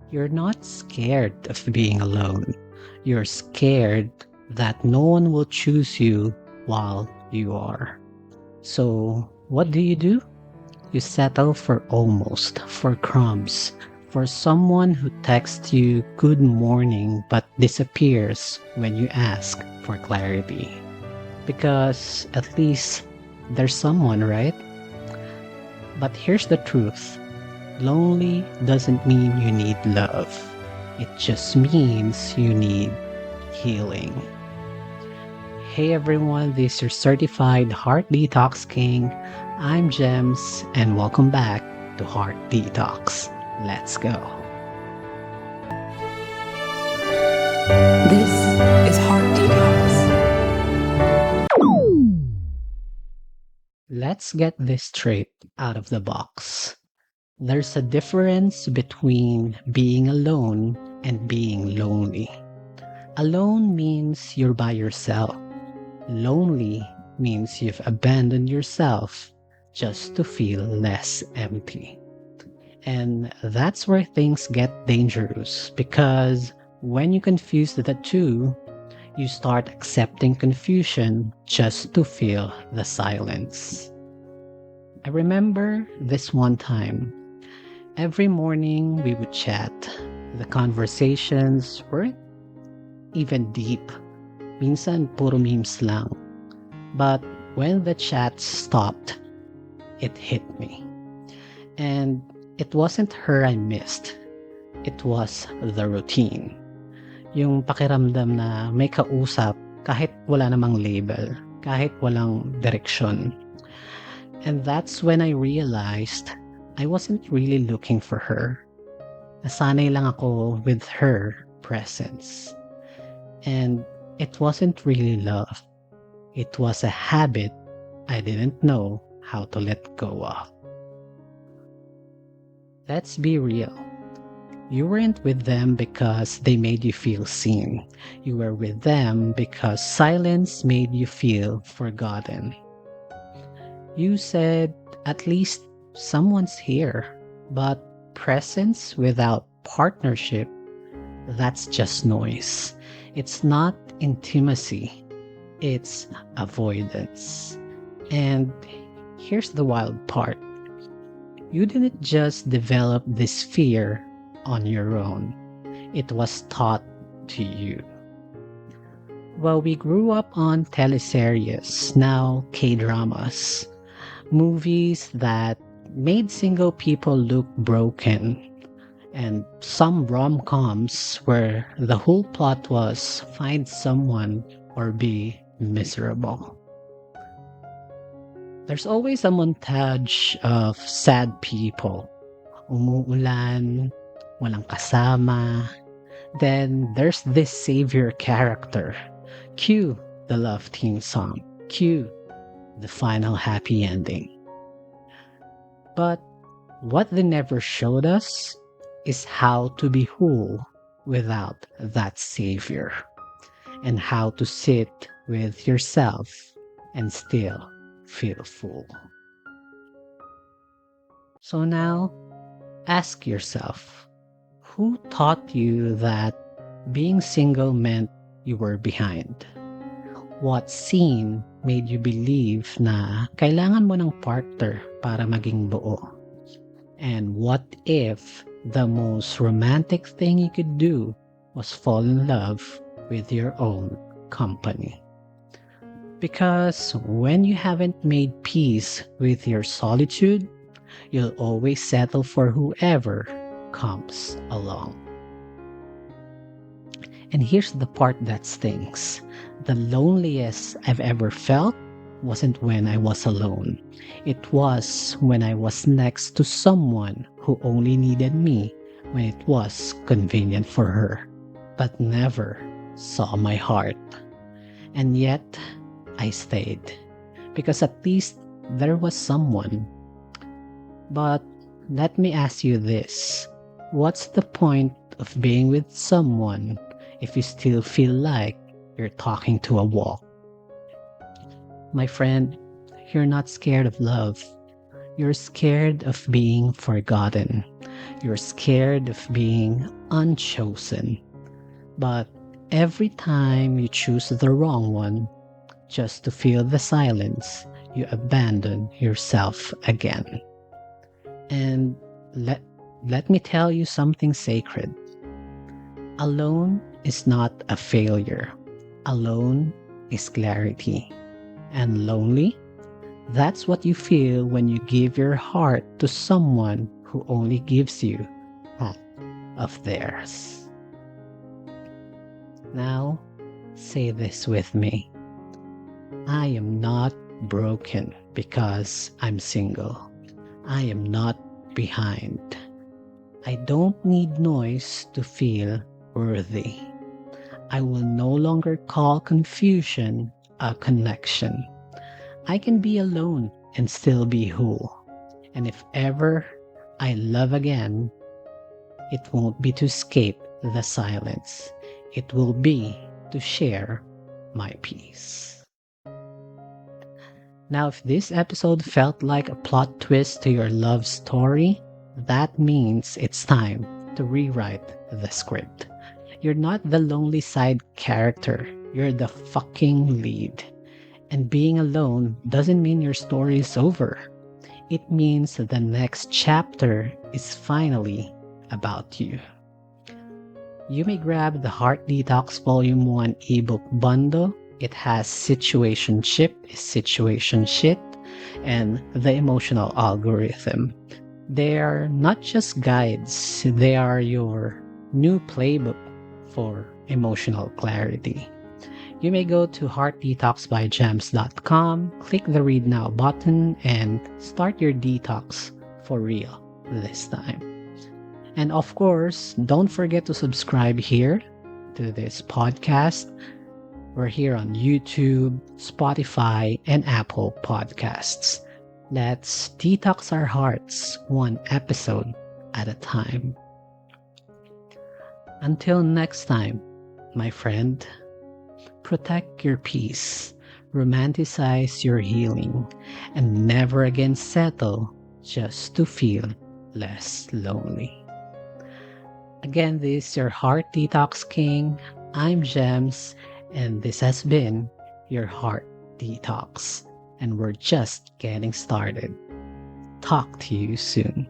You're not scared of being alone. You're scared that no one will choose you while you are. So, what do? You settle for almost, for crumbs, for someone who texts you good morning but disappears when you ask for clarity. Because at least there's someone, right? But here's the truth: lonely doesn't mean you need love, it just means you need healing. Hey everyone, this is your certified Heart Detox King. I'm Jemz, and welcome back to Heart Detox. Let's go. This is Heart Detox. Let's get this straight out of the box. There's a difference between being alone and being lonely. Alone means you're by yourself. Lonely means you've abandoned yourself just to feel less empty. And that's where things get dangerous, because when you confuse the two, you start accepting confusion just to fill the silence. I remember this one time. Every morning we would chat. The conversations weren't even deep. Minsan puro memes lang. But when the chat stopped, it hit me. And it wasn't her I missed. It was the routine. Yung pakiramdam na may kausap kahit wala namang label, kahit walang direksyon. And that's when I realized I wasn't really looking for her. Nasanay lang ako with her presence. And it wasn't really love. It was a habit I didn't know how to let go of. Let's be real. You weren't with them because they made you feel seen. You were with them because silence made you feel forgotten. You said, at least someone's here. But presence without partnership, that's just noise. It's not intimacy. It's avoidance. And here's the wild part. You didn't just develop this fear on your own. It was taught to you. Well, we grew up on teleseries, now K-dramas, movies that made single people look broken, and some rom-coms where the whole plot was find someone or be miserable. There's always a montage of sad people. Umuulan, walang kasama. Then there's this savior character. Cue the love theme song. Cue the final happy ending. But what they never showed us is how to be whole without that savior, and how to sit with yourself and still feel full. So now, ask yourself, who taught you that being single meant you were behind? What scene made you believe na kailangan mo ng partner para maging buo? And what if the most romantic thing you could do was fall in love with your own company? Because when you haven't made peace with your solitude, you'll always settle for whoever comes along. And here's the part that stings. The loneliest I've ever felt wasn't when I was alone. It was when I was next to someone who only needed me when it was convenient for her, but never saw my heart. And yet, I stayed, because at least there was someone. But let me ask you this. What's the point of being with someone if you still feel like you're talking to a wall? My friend, you're not scared of love. You're scared of being forgotten. You're scared of being unchosen. But every time you choose the wrong one, just to feel the silence, you abandon yourself again. And let me tell you something sacred. Alone is not a failure. Alone is clarity. And lonely, that's what you feel when you give your heart to someone who only gives you half of theirs. Now, say this with me. I am not broken because I'm single. I am not behind. I don't need noise to feel worthy. I will no longer call confusion a connection. I can be alone and still be whole. And if ever I love again, it won't be to escape the silence. It will be to share my peace. Now, if this episode felt like a plot twist to your love story, that means it's time to rewrite the script. You're not the lonely side character, you're the fucking lead. And being alone doesn't mean your story is over. It means the next chapter is finally about you. You may grab the Heart Detox Volume 1 ebook bundle. It has Situationship, Situationship, and the emotional algorithm. They are not just guides, they are your new playbook for emotional clarity. You may go to heartdetoxbyjemz.com, click the Read Now button, and start your detox for real this time. And of course, don't forget to subscribe here to this podcast. We're here on YouTube, Spotify, and Apple Podcasts. Let's detox our hearts one episode at a time. Until next time, my friend, protect your peace, romanticize your healing, and never again settle just to feel less lonely. Again, this is your Heart Detox King. I'm Jemz, and this has been your Heart Detox. And we're just getting started. Talk to you soon.